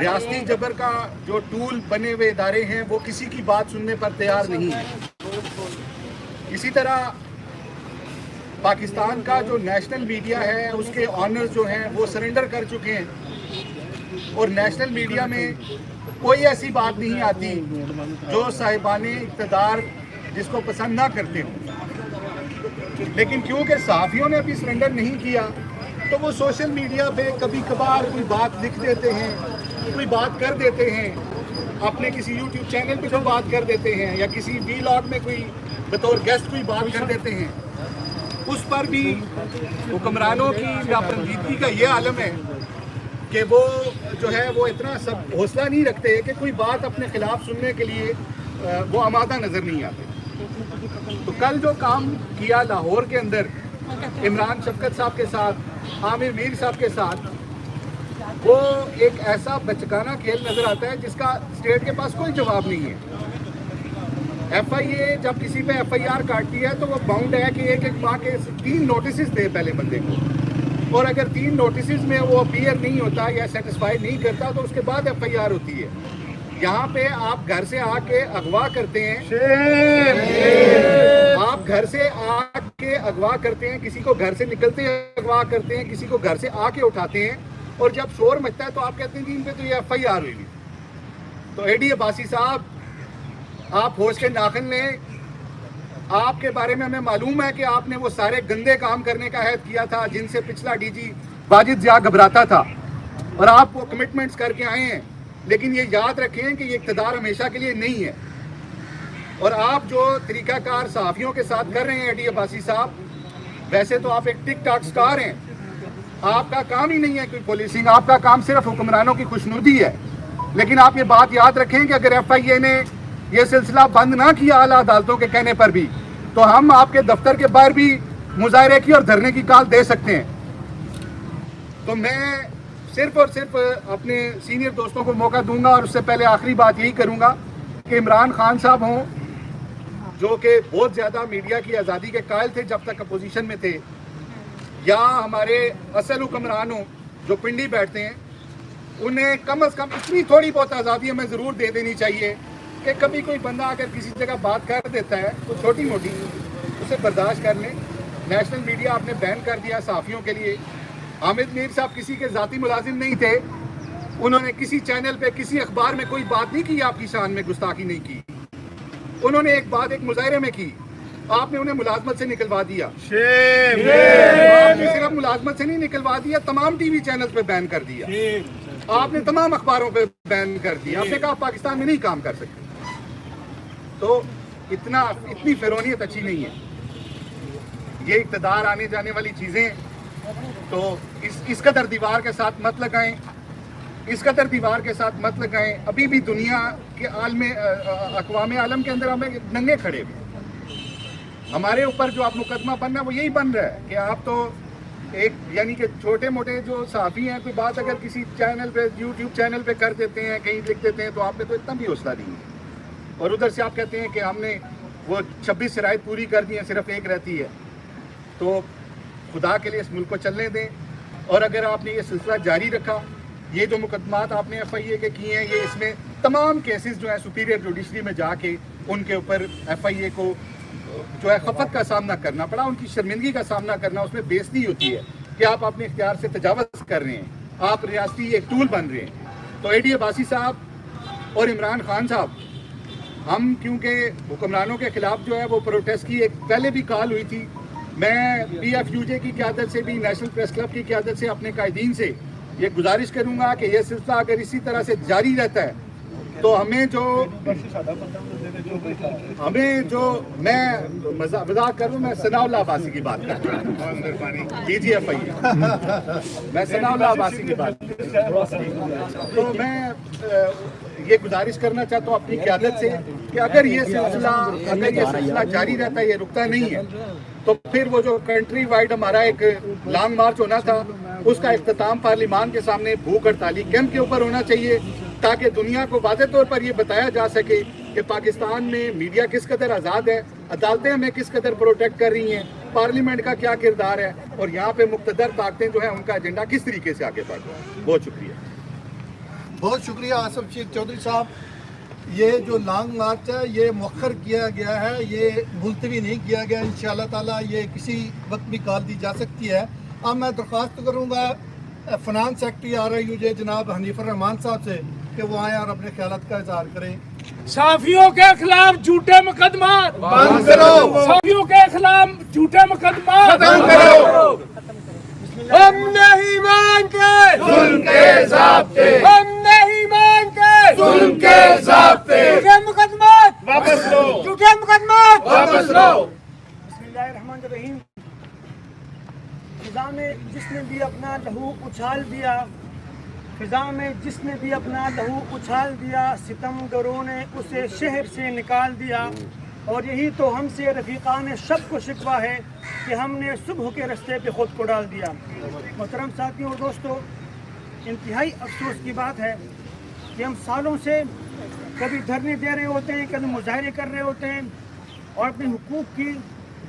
ریاستی جبر کا جو ٹول بنے ہوئے ادارے ہیں وہ کسی کی بات سننے پر تیار نہیں ہیں. اسی طرح پاکستان کا جو نیشنل میڈیا ہے اس کے آنرز جو ہیں وہ سرنڈر کر چکے ہیں, اور نیشنل میڈیا میں کوئی ایسی بات نہیں آتی جو صاحبان اقتدار جس کو پسند نہ کرتے ہوں. لیکن کیونکہ صحافیوں نے ابھی سرنڈر نہیں کیا تو وہ سوشل میڈیا پہ کبھی کبھار کوئی بات لکھ دیتے ہیں, کوئی بات کر دیتے ہیں, اپنے کسی یوٹیوب چینل پہ کوئی بات کر دیتے ہیں, یا کسی وی لاگ میں کوئی بطور گیسٹ کوئی بات کر دیتے ہیں. اس پر بھی حکمرانوں کی ناپسندیدگی کا یہ عالم ہے کہ وہ جو ہے وہ اتنا سب حوصلہ نہیں رکھتے کہ کوئی بات اپنے خلاف سننے کے لیے وہ آمادہ نظر نہیں آتے. تو کل جو کام کیا لاہور کے اندر عمران شفقت صاحب کے ساتھ, عامر میر صاحب کے ساتھ, وہ ایک ایسا بچکانہ کھیل نظر آتا ہے جس کا اسٹیٹ کے پاس کوئی جواب نہیں ہے. ایف آئی اے جب کسی پہ ایف آئی آر کاٹتی ہے تو وہ باؤنڈ ہے کہ ایک ماہ کے 3 نوٹسز دے پہلے بندے کو, اور اگر 3 نوٹسز میں وہ اپیئر نہیں ہوتا یا سیٹسفائی نہیں کرتا تو اس کے بعد ایف آئی آر ہوتی ہے. یہاں پہ آپ گھر سے آ کے اغوا کرتے ہیں, آپ گھر سے آ کے اغوا کرتے ہیں, کسی کو گھر سے نکلتے ہیں اغوا کرتے ہیں, کسی کو گھر سے آ کے اٹھاتے ہیں, اور جب شور مچتا ہے تو آپ کہتے ہیں کہ ان پہ تو یہ ایف آئی آر ہوئی. تو اے ڈی عباسی صاحب, آپ ہوش کے ناخن لیں. آپ کے بارے میں ہمیں معلوم ہے کہ آپ نے وہ سارے گندے کام کرنے کا عہد کیا تھا جن سے پچھلا ڈی جی واجد ضیاء گھبراتا تھا, اور آپ وہ کمٹمنٹس کر کے آئے ہیں. لیکن یہ یاد رکھیں کہ یہ اقتدار ہمیشہ کے لیے نہیں ہے, اور آپ جو طریقہ کار صحافیوں کے ساتھ کر رہے ہیں اے ڈی عباسی صاحب, ویسے تو آپ ایک ٹک ٹاک سٹار ہیں, آپ کا کام ہی نہیں ہے کوئی پولیسنگ, آپ کا کام صرف حکمرانوں کی خوشنودی ہے. لیکن آپ یہ بات یاد رکھیں کہ اگر ایف آئی اے نے یہ سلسلہ بند نہ کیا اعلیٰ عدالتوں کے کہنے پر بھی, تو ہم آپ کے دفتر کے باہر بھی مظاہرے کی اور دھرنے کی کال دے سکتے ہیں. تو میں صرف اور صرف اپنے سینئر دوستوں کو موقع دوں گا, اور اس سے پہلے آخری بات یہی کروں گا کہ عمران خان صاحب ہوں جو کہ بہت زیادہ میڈیا کی آزادی کے قائل تھے جب تک اپوزیشن میں تھے, یا ہمارے اصل حکمران ہوں جو پنڈی بیٹھتے ہیں, انہیں کم از کم اتنی تھوڑی بہت آزادی ہمیں ضرور دے دینی چاہیے کہ کبھی کوئی بندہ اگر کسی جگہ بات کر دیتا ہے تو چھوٹی موٹی اسے برداشت کر لیں. نیشنل میڈیا آپ نے بین کر دیا صحافیوں کے لیے. حامد میر صاحب کسی کے ذاتی ملازم نہیں تھے, انہوں نے کسی چینل پہ کسی اخبار میں کوئی بات نہیں کی آپ کی شان میں گستاخی نہیں کی. انہوں نے ایک بات ایک مظاہرے میں کی, آپ نے انہیں ملازمت سے نکلوا دیا. آپ نے صرف ملازمت سے نہیں نکلوا دیا, تمام ٹی وی چینلز پہ بین کر دیا, آپ نے تمام اخباروں پہ بین کر دیا. آپ نے کہا پاکستان میں نہیں کام کر سکتے. تو اتنی فرونیت اچھی نہیں ہے. یہ اقتدار آنے جانے والی چیزیں, تو اس قدر دیوار کے ساتھ مت لگائیں, اس قدر دیوار کے ساتھ مت لگائیں. ابھی بھی دنیا کے عالم اقوام عالم کے اندر ہمیں ننگے کھڑے ہوئے. ہمارے اوپر جو آپ مقدمہ بن رہا ہے وہ یہی بن رہا ہے کہ آپ تو ایک یعنی کہ چھوٹے موٹے جو صحافی ہیں, کوئی بات اگر کسی چینل پہ یوٹیوب چینل پہ کر دیتے ہیں, کہیں لکھ دیتے ہیں, تو آپ نے تو اتنا بھی حوصلہ نہیں ہے. اور ادھر سے آپ کہتے ہیں کہ ہم نے وہ 26 شرائط پوری کر دی ہیں, صرف ایک رہتی ہے. تو خدا کے لیے اس ملک کو چلنے دیں. اور اگر آپ نے یہ سلسلہ جاری رکھا, یہ جو مقدمات آپ نے ایف آئی اے کے کیے ہیں, یہ اس میں تمام کیسز جو ہیں سپیریئر جوڈیشری میں جا کے ان کے اوپر ایف آئی اے کو جو ہے خفت کا سامنا کرنا پڑا, ان کی شرمندگی کا سامنا کرنا, اس میں بےعزتی ہوتی ہے کہ آپ اپنے اختیار سے تجاوز کر رہے ہیں, آپ ریاستی ایک ٹول بن رہے ہیں. تو اے ڈی عباسی صاحب اور عمران خان صاحب, ہم کیونکہ حکمرانوں کے خلاف جو ہے وہ پروٹیسٹ کی ایک پہلے بھی کال ہوئی تھی, میں پی ایف یو جے کی قیادت سے بھی, نیشنل پریس کلب کی قیادت سے, اپنے قائدین سے یہ گزارش کروں گا کہ یہ سلسلہ اگر اسی طرح سے جاری رہتا ہے تو ہمیں جو میں مذاق کروں, میں ثناء اللہ عباسی کی بات کرتا ہوں, ڈی جی ایف آئی اے, میں ثناء اللہ عباسی کی بات تو میں یہ گزارش کرنا چاہتا ہوں اپنی قیادت سے کہ اگر یہ سلسلہ جاری رہتا ہے, یہ رکتا نہیں ہے, تو پھر وہ جو کنٹری وائڈ ہمارا ایک لانگ مارچ ہونا تھا, اس کا اختتام پارلیمان کے سامنے بھوک ہڑتالی کیمپ کے اوپر ہونا چاہیے, تاکہ دنیا کو واضح طور پر یہ بتایا جا سکے کہ پاکستان میں میڈیا کس قدر آزاد ہے, عدالتیں ہمیں کس قدر پروٹیکٹ کر رہی ہیں, پارلیمنٹ کا کیا کردار ہے, اور یہاں پہ مقتدر طاقتیں جو ہیں ان کا ایجنڈا کس طریقے سے آگے بڑھ رہا ہے. بہت شکریہ. بہت شکریہ آصف شیخ چودھری صاحب. یہ جو لانگ مارچ ہے یہ مؤخر کیا گیا ہے, یہ ملتوی نہیں کیا گیا. انشاءاللہ تعالی یہ کسی وقت بھی کال دی جا سکتی ہے. اب میں درخواست کروں گا فنانس سیکرٹری RIUJ جناب حنیف الرحمان صاحب سے کہ وہ آئیں اور اپنے خیالات کا اظہار کریں. صحافیوں کے خلاف جھوٹے مقدمات بند کرو. صحافیوں کے خلاف جھوٹے مقدمات ختم کرو. ہم نہیں مانگتے ظلم کے ضابطے, ہم نہیں مانگتے ظلم کے ضابطے جھوٹے مقدمات واپس لو, جھوٹے مقدمات واپس لو. بسم اللہ الرحمن الرحیم. فضا میں جس نے بھی اپنا لہو اچھال دیا, فضا میں جس نے بھی اپنا لہو اچھال دیا, ستمگروں نے اسے شہر سے نکال دیا. اور یہی تو ہم سے رفیقان شب کو شکوہ ہے کہ ہم نے صبح کے رستے پہ خود کو ڈال دیا. محترم ساتھیوں اور دوستو, انتہائی افسوس کی بات ہے کہ ہم سالوں سے کبھی دھرنے دے رہے ہوتے ہیں, کبھی مظاہرے کر رہے ہوتے ہیں, اور اپنے حقوق کی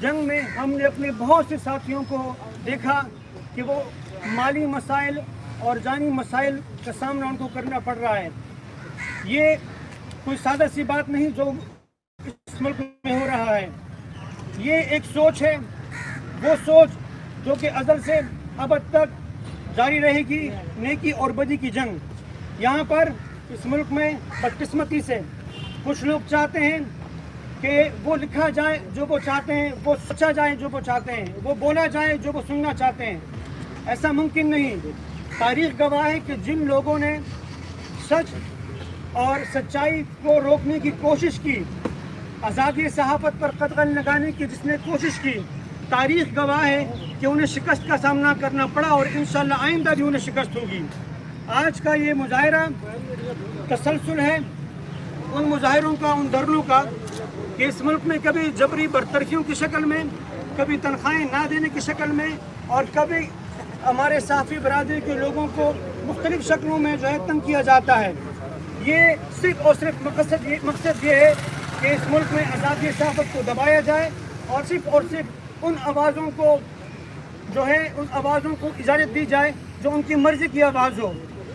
جنگ میں ہم نے اپنے بہت سے ساتھیوں کو دیکھا کہ وہ مالی مسائل اور جانی مسائل کا سامنا ان کو کرنا پڑ رہا ہے. یہ کوئی سادہ سی بات نہیں جو اس ملک میں ہو رہا ہے. یہ ایک سوچ ہے, وہ سوچ جو کہ ازل سے ابد تک جاری رہے گی, نیکی اور بدی کی جنگ. یہاں پر اس ملک میں بدقسمتی سے کچھ لوگ چاہتے ہیں کہ وہ لکھا جائے جو وہ چاہتے ہیں, وہ سوچا جائے جو وہ چاہتے ہیں, وہ بولا جائے جو وہ سننا چاہتے ہیں. ایسا ممکن نہیں. تاریخ گواہ ہے کہ جن لوگوں نے سچ اور سچائی کو روکنے کی کوشش کی, آزادی صحافت پر قدغن لگانے کی جس نے کوشش کی, تاریخ گواہ ہے کہ انہیں شکست کا سامنا کرنا پڑا اور انشاءاللہ آئندہ بھی انہیں شکست ہوگی. آج کا یہ مظاہرہ تسلسل ہے ان مظاہروں کا, ان دھرنوں کا کہ اس ملک میں کبھی جبری برطرفیوں کی شکل میں, کبھی تنخواہیں نہ دینے کی شکل میں, اور کبھی ہمارے صحافی برادری کے لوگوں کو مختلف شکلوں میں جو ہے تنگ کیا جاتا ہے. یہ صرف اور صرف مقصد یہ ہے کہ اس ملک میں آزادی صحافت کو دبایا جائے اور صرف ان آوازوں کو جو ہے ان آوازوں کو اجازت دی جائے جو ان کی مرضی کی آواز ہو.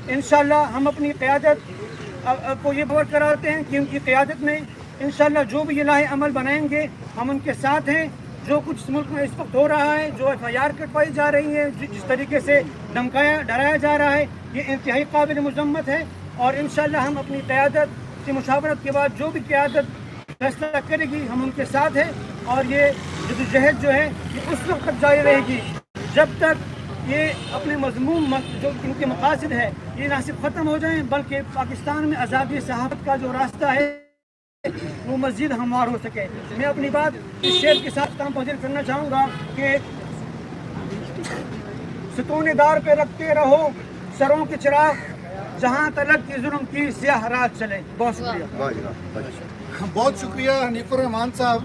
انشاءاللہ ہم اپنی قیادت کو یہ باور کراتے ہیں کہ ان کی قیادت میں انشاءاللہ جو بھی یہ لاہ عمل بنائیں گے ہم ان کے ساتھ ہیں. جو کچھ اس ملک میں اس وقت ہو رہا ہے, جو FIR کٹوائی جا رہی ہے, جس طریقے سے دھمکایا ڈرایا جا رہا ہے, یہ انتہائی قابل مذمت ہے. اور انشاءاللہ ہم اپنی قیادت کی مشاورت کے بعد جو بھی قیادت فیصلہ کرے گی ہم ان کے ساتھ ہیں. اور یہ جدوجہد جو ہے یہ اس وقت تک جاری رہے گی جب تک یہ اپنے مضمون جو ان کے مقاصد ہے یہ نہ صرف ختم ہو جائیں بلکہ پاکستان میں آزادی صحافت کا جو راستہ ہے وہ مزید ہموار ہو سکے. میں اپنی بات اس شعر کے ساتھ کام پذیر کرنا چاہوں گا کہ ستون دار پہ رکھتے رہو سروں کے چراغ, جہاں تلک کی ظلم کی سیاہ رات چلے. بہت شکریہ. بہت شکریہ حنیف الرحمان صاحب.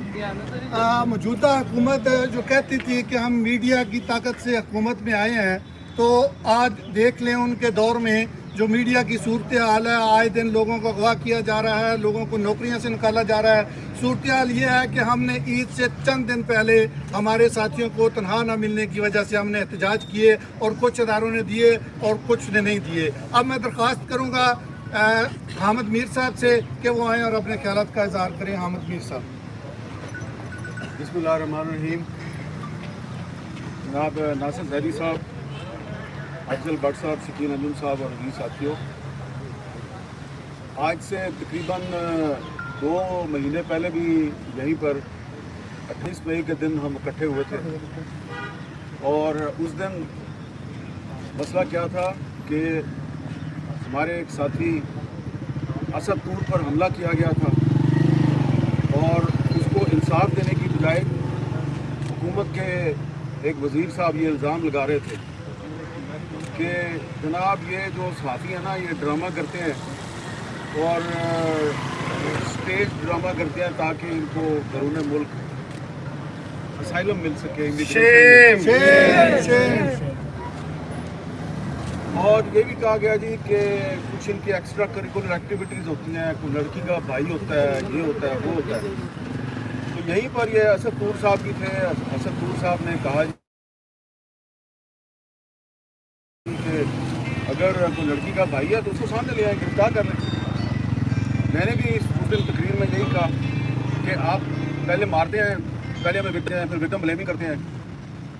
موجودہ حکومت جو کہتی تھی کہ ہم میڈیا کی طاقت سے حکومت میں آئے ہیں, تو آج دیکھ لیں ان کے دور میں جو میڈیا کی صورتحال ہے, آئے دن لوگوں کو اغوا کیا جا رہا ہے, لوگوں کو نوکریاں سے نکالا جا رہا ہے. صورتحال یہ ہے کہ ہم نے عید سے چند دن پہلے ہمارے ساتھیوں کو تنخواہ نہ ملنے کی وجہ سے ہم نے احتجاج کیے, اور کچھ اداروں نے دیے اور کچھ نے نہیں دیے. اب میں درخواست کروں گا حامد میر صاحب سے کہ وہ آئیں اور اپنے خیالات کا اظہار کریں. حامد میر صاحب. بسم اللہ الرحمن الرحیم. جناب ناصر زہری صاحب, افضل بٹ صاحب, شکیل انجم صاحب اور عزیز ساتھیوں, آج سے تقریباً 2 مہینے پہلے بھی یہیں پر 28 مئی کے دن ہم اکٹھے ہوئے تھے, اور اس دن مسئلہ کیا تھا کہ ہمارے ایک ساتھی اسد طور پر حملہ کیا گیا تھا, اور اس کو انصاف دینے کی بجائے حکومت کے ایک وزیر صاحب یہ الزام لگا رہے تھے کہ جناب یہ جو صحافی ہیں نا یہ ڈرامہ کرتے ہیں اور اسٹیج ڈرامہ کرتے ہیں تاکہ ان کو بیرون ملک اسائلم مل سکے, اور یہ بھی کہا گیا جی کہ کچھ ان کی ایکسٹرا کریکولر ایکٹیویٹیز ہوتی ہیں, کوئی لڑکی کا بھائی ہوتا ہے, یہ ہوتا ہے, وہ ہوتا ہے. تو یہیں پر یہ اسد طور صاحب بھی تھے. اسد طور صاحب نے کہا کہ اگر کوئی لڑکی کا بھائی ہے تو اس کو سامنے لے آئیں, گرفتار کر لیں. میں نے بھی اس دن تقریر میں یہی کہا کہ آپ پہلے مارتے ہیں, پہلے ہمیں وکٹم ہیں, پھر وکٹم بلیمنگ کرتے ہیں.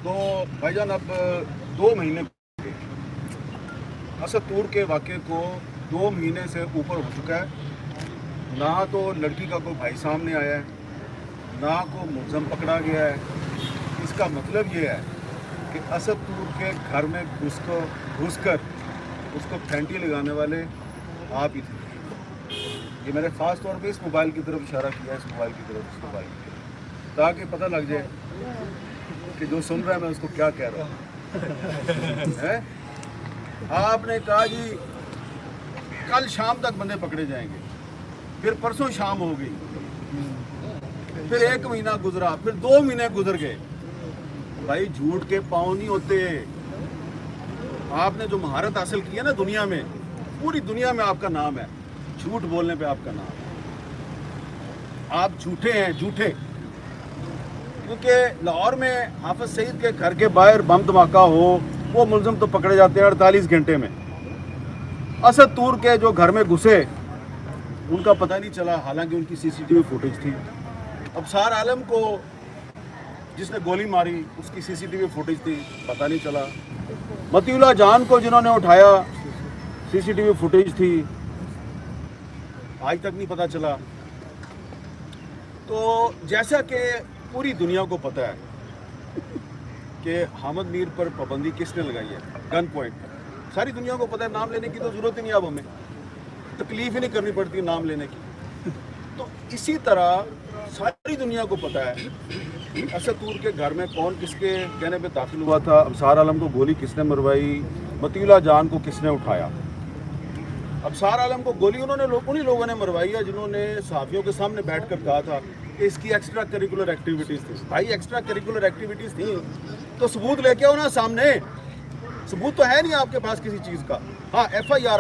تو بھائی جان اب 2 مہینے اسد طور کے واقعے کو 2 مہینے سے اوپر ہو چکا ہے. نہ تو لڑکی کا کوئی بھائی سامنے آیا ہے, نہ کوئی ملزم پکڑا گیا ہے. اس کا مطلب یہ ہے کہ اسد طور کے گھر میں گھس کر اس کو پھینٹی لگانے والے آپ ہی تھے. یہ میں نے خاص طور پہ اس موبائل کی طرف اشارہ کیا, اس موبائل کی طرف, تاکہ پتہ لگ جائے کہ جو سن رہا ہے میں اس کو کیا کہہ رہا ہوں. آپ نے کہا جی کل شام تک بندے پکڑے جائیں گے, پھر پرسوں شام ہو گئی, پھر 1 مہینہ گزرا, پھر 2 مہینے گزر گئے. بھائی جھوٹ کے پاؤں نہیں ہوتے. آپ نے جو مہارت حاصل کی ہے نا دنیا میں, پوری دنیا میں آپ کا نام ہے, جھوٹ بولنے پہ آپ کا نام ہے. آپ جھوٹے ہیں, جھوٹے. کیونکہ لاہور میں حافظ سعید کے گھر کے باہر بم دھماکہ ہو, وہ ملزم تو پکڑے جاتے ہیں 48 گھنٹے میں. اسد طور کے جو گھر میں گھسے ان کا پتہ نہیں چلا, حالانکہ ان کی CCTV فوٹیج تھی. ابصار عالم کو جس نے گولی ماری اس کی CCTV فوٹیج تھی, پتہ نہیں چلا. متی اللہ جان کو جنہوں نے اٹھایا CCTV فوٹیج تھی, آج تک نہیں پتہ چلا. تو جیسا کہ پوری دنیا کو پتہ ہے کہ حامد میر پر پابندی کس نے لگائی ہے, گن پوائنٹ, ساری دنیا کو پتہ ہے. نام لینے کی تو ضرورت ہی نہیں, اب ہمیں تکلیف ہی نہیں کرنی پڑتی نام لینے کی. تو اسی طرح ساری دنیا کو پتہ ہے اسد طور کے گھر میں کون کس کے کہنے پہ داخل ہوا تھا, ابصار عالم کو گولی کس نے مروائی, متی اللہ جان کو کس نے اٹھایا. ابصار عالم کو گولی انہی لوگوں نے مروائی ہے جنہوں نے صحافیوں کے سامنے بیٹھ کر کہا تھا کہ اس کی ایکسٹرا کریکولر ایکٹیویٹیز تھی. بھائی ایکسٹرا کریکولر ایکٹیویٹیز تھیں تو ثبوت لے کے آؤ نا سامنے. ثبوت تو ہے نہیں آپ کے پاس کسی چیز کا. ہاں FIR